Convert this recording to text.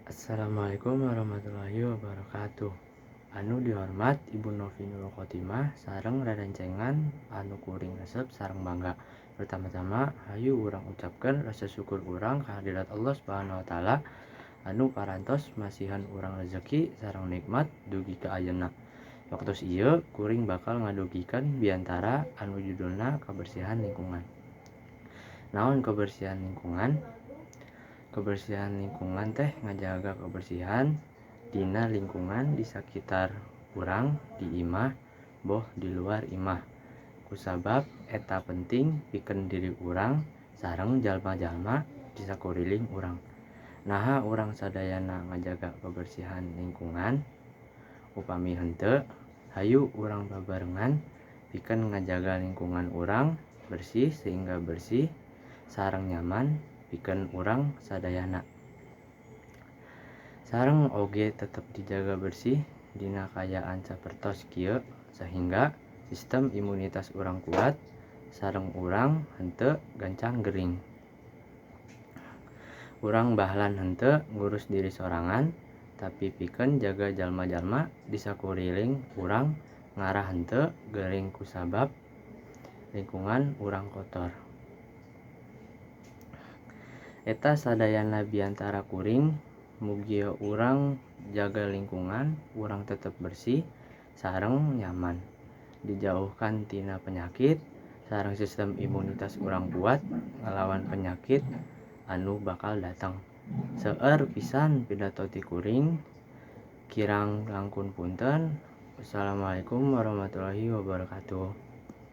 Assalamualaikum warahmatullahi wabarakatuh. Anu dihormat Ibu Novi Nurul Khotimah sareng rerencengan anu kuring resep sareng bangga. Pertama-tama hayu urang ucapkan rasa syukur urang kehadirat Allah Subhanahu wa taala anu parantos masihan urang rezeki sareng nikmat dugi ka ayeuna. Waktu ieu kuring bakal ngadugikan biantara anu judulna kebersihan lingkungan. Naon kebersihan lingkungan? Kebersihan lingkungan teh ngajaga kebersihan dina lingkungan di sekitar urang di imah boh di luar imah. Kusabab eta penting pikeun diri urang sareng jalma-jalma di sakuriling urang. Naha urang sadayana ngajaga kebersihan lingkungan? Upami henteu, hayu urang babarengan pikeun ngajaga lingkungan urang bersih sehingga bersih sareng nyaman pikeun urang sadayana. Sareng oge tetep dijaga bersih dina kayaan sapertos kieu sehingga sistem imunitas urang kuat sareng urang henteu gancang gering. Urang bahlan henteu ngurus diri sorangan tapi pikeun jaga jalma-jalma di sakuriling urang ngarah henteu gering kusabab lingkungan urang kotor. Eta sadayana biantara kuring mugi urang jaga lingkungan urang tetep bersih sareng nyaman, dijauhkan tina penyakit sareng sistem imunitas urang kuat ngalawan penyakit anu bakal datang. Seueur pisan pidato ti kuring, kirang langkun punten. Wassalamualaikum warahmatullahi wabarakatuh.